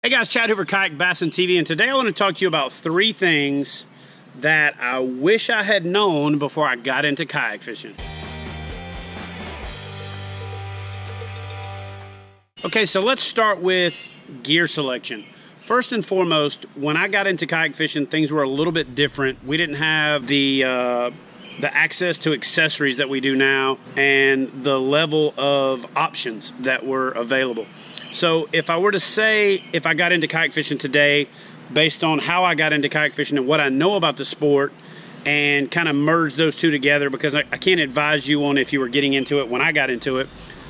Hey guys, Chad Hoover, Kayak Bass TV, and today I want to talk to you about 3 things that I wish I had known before I got into kayak fishing. Okay, so let's start with gear selection. First and foremost, when I got into kayak fishing, things were a little bit different. We didn't have the access to accessories that we do now and the level of options that were available. So if I were to say, if I got into kayak fishing today, based on how I got into kayak fishing and what I know about the sport, and kind of merge those two together, because I can't advise you on if you were getting into it when I got into it.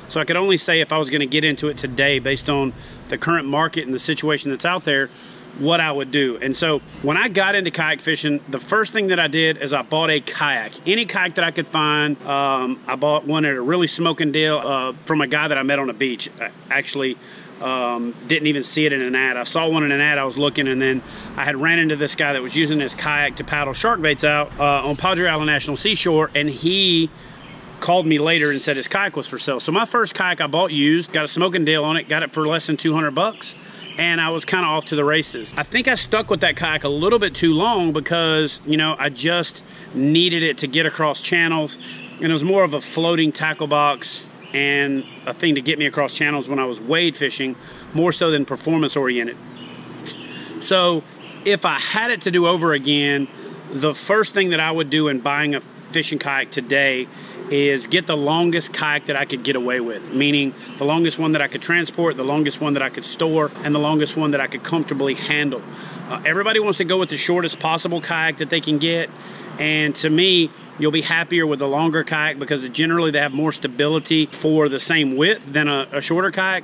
So I could only say if I was going to get into it today based on the current market and the situation that's out there, what I would do. And so when I got into kayak fishing, the first thing that I did is I bought a kayak. Any kayak that I could find. I bought one at a really smoking deal from a guy that I met on a beach. I actually didn't even see it in an ad. I saw one in an ad, I was looking, and then I had ran into this guy that was using his kayak to paddle shark baits out on Padre Island National Seashore, and he called me later and said his kayak was for sale. So my first kayak I bought used, got a smoking deal on it, got it for less than 200 bucks. And I was kind of off to the races. I think I stuck with that kayak a little bit too long because, you know, I just needed it to get across channels. And it was more of a floating tackle box and a thing to get me across channels when I was wade fishing, more so than performance oriented. So if I had it to do over again, the first thing that I would do in buying a fishing kayak today is get the longest kayak that I could get away with, meaning the longest one that I could transport, the longest one that I could store, and the longest one that I could comfortably handle. Everybody wants to go with the shortest possible kayak that they can get, and to me, you'll be happier with a longer kayak because generally they have more stability for the same width than a shorter kayak.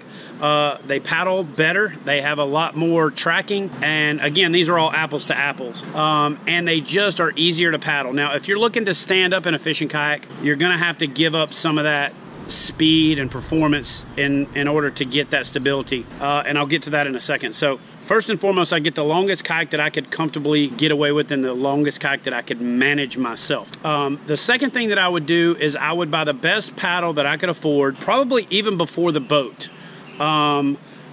They paddle better, they have a lot more tracking, and again, these are all apples to apples, and they just are easier to paddle. Now, if you're looking to stand up in a fishing kayak, you're gonna have to give up some of that speed and performance in order to get that stability, and I'll get to that in a second. So first and foremost, I get the longest kayak that I could comfortably get away with and the longest kayak that I could manage myself. The second thing that I would do is I would buy the best paddle that I could afford, probably even before the boat.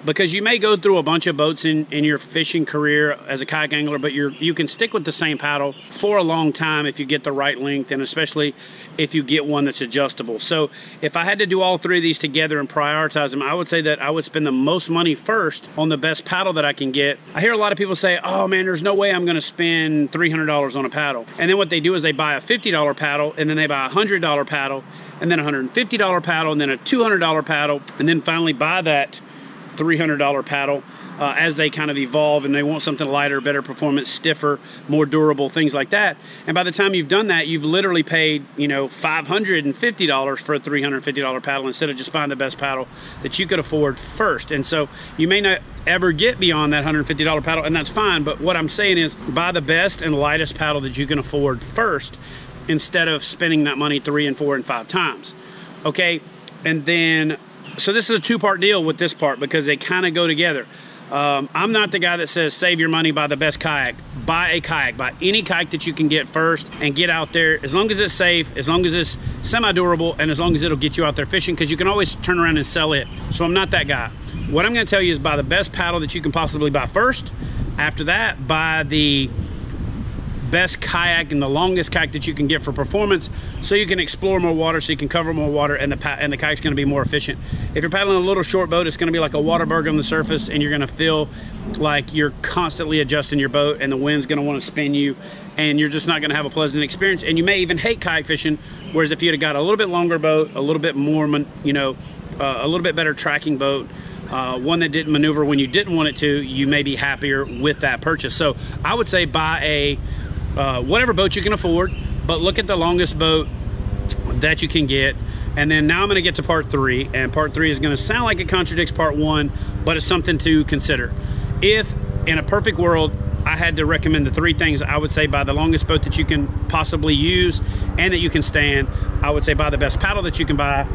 Because you may go through a bunch of boats in your fishing career as a kayak angler, but you can stick with the same paddle for a long time if you get the right length, and especially if you get one that's adjustable. So if I had to do all 3 of these together and prioritize them, I would say that I would spend the most money first on the best paddle that I can get. I hear a lot of people say, oh man, there's no way I'm gonna spend $300 on a paddle. And then what they do is they buy a $50 paddle, and then they buy a $100 paddle, and then a $150 paddle, and then a $200 paddle, and then finally buy that $300 paddle as they kind of evolve and they want something lighter, better performance, stiffer, more durable, things like that. And by the time you've done that, you've literally paid, you know, $550 for a $350 paddle instead of just buying the best paddle that you could afford first. And so you may not ever get beyond that $150 paddle, and that's fine, but what I'm saying is buy the best and lightest paddle that you can afford first instead of spending that money 3 and 4 and 5 times. Okay, and then so this is a 2-part deal with this part because they kind of go together. I'm not the guy that says save your money, buy the best kayak. Buy a kayak, buy any kayak that you can get first and get out there, as long as it's safe, as long as it's semi-durable, and as long as it'll get you out there fishing, because you can always turn around and sell it. So I'm not that guy. What I'm going to tell you is buy the best paddle that you can possibly buy first. After that, buy the best kayak and the longest kayak that you can get for performance, so you can explore more water, so you can cover more water, and the kayak's going to be more efficient. If you're paddling a little short boat, it's going to be like a Waterberg on the surface, and you're going to feel like you're constantly adjusting your boat, and the wind's going to want to spin you, and you're just not going to have a pleasant experience, and you may even hate kayak fishing. Whereas if you'd have got a little bit longer boat, a little bit more, you know, a little bit better tracking boat, one that didn't maneuver when you didn't want it to, you may be happier with that purchase. So I would say buy a whatever boat you can afford, but look at the longest boat that you can get. And then now I'm going to get to part 3, and part 3 is going to sound like it contradicts part 1, but it's something to consider. If in a perfect world I had to recommend the 3 things, I would say buy the longest boat that you can possibly use and that you can stand. I would say buy the best paddle that you can buy.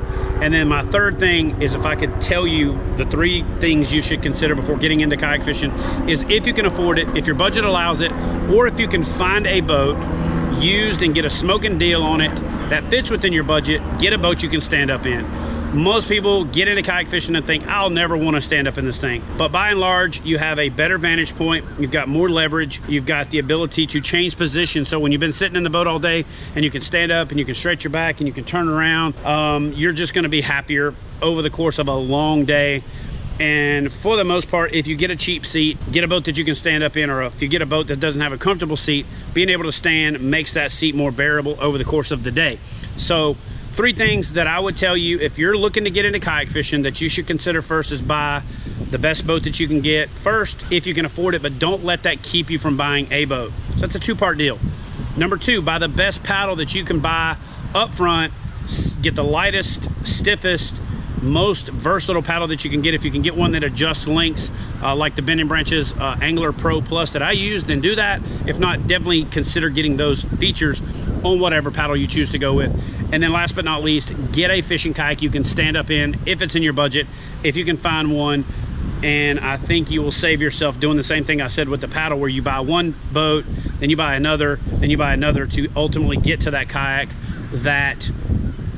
And then my third thing is, if I could tell you the 3 things you should consider before getting into kayak fishing, is if you can afford it, if your budget allows it, or if you can find a boat used and get a smoking deal on it that fits within your budget, get a boat you can stand up in. Most people get into kayak fishing and think, I'll never want to stand up in this thing. But by and large, you have a better vantage point. You've got more leverage. You've got the ability to change position. So when you've been sitting in the boat all day and you can stand up and you can stretch your back and you can turn around, you're just going to be happier over the course of a long day. And for the most part, if you get a cheap seat, get a boat that you can stand up in, or if you get a boat that doesn't have a comfortable seat, being able to stand makes that seat more bearable over the course of the day. So 3 things that I would tell you if you're looking to get into kayak fishing that you should consider first is buy the best boat that you can get first if you can afford it, but don't let that keep you from buying a boat. So that's a 2-part deal. Number 2, buy the best paddle that you can buy up front. Get the lightest, stiffest, most versatile paddle that you can get. If you can get one that adjusts lengths like the Bend & Branches Angler Pro Plus that I use, then do that. If not, definitely consider getting those features on whatever paddle you choose to go with. And then last but not least, get a fishing kayak you can stand up in if it's in your budget, if you can find one. And I think you will save yourself doing the same thing I said with the paddle, where you buy one boat, then you buy another, then you buy another to ultimately get to that kayak that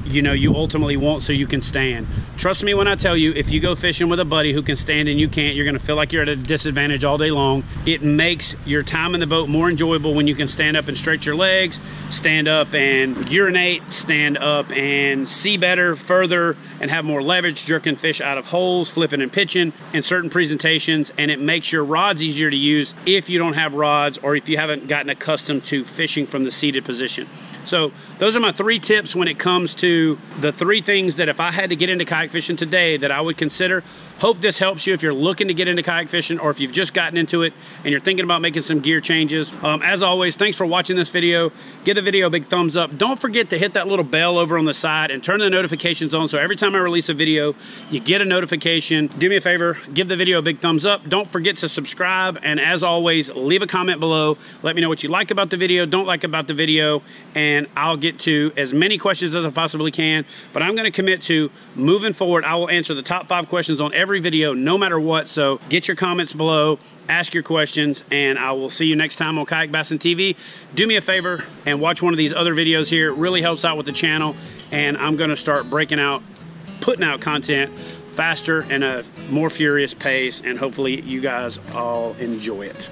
you ultimately want so you can stand. Trust me when I tell you, if you go fishing with a buddy who can stand and you can't, you're gonna feel like you're at a disadvantage all day long. It makes your time in the boat more enjoyable when you can stand up and stretch your legs, stand up and urinate, stand up and see better, further, and have more leverage, jerking fish out of holes, flipping and pitching in certain presentations. And it makes your rods easier to use if you don't have rods or if you haven't gotten accustomed to fishing from the seated position. So those are my 3 tips when it comes to the 3 things that if I had to get into kayak fishing today that I would consider. Hope this helps you if you're looking to get into kayak fishing or if you've just gotten into it and you're thinking about making some gear changes. As always, thanks for watching this video. Give the video a big thumbs up. Don't forget to hit that little bell over on the side and turn the notifications on so every time I release a video, you get a notification. Do me a favor, give the video a big thumbs up. Don't forget to subscribe, and as always, leave a comment below. Let me know what you like about the video, don't like about the video, and I'll get to as many questions as I possibly can. But I'm gonna commit to moving forward, I will answer the top 5 questions on every video, no matter what. So get your comments below, ask your questions, and I will see you next time on Kayak Bassing TV. Do me a favor and watch one of these other videos here. It really helps out with the channel, and I'm gonna start putting out content faster and a more furious pace, and hopefully you guys all enjoy it.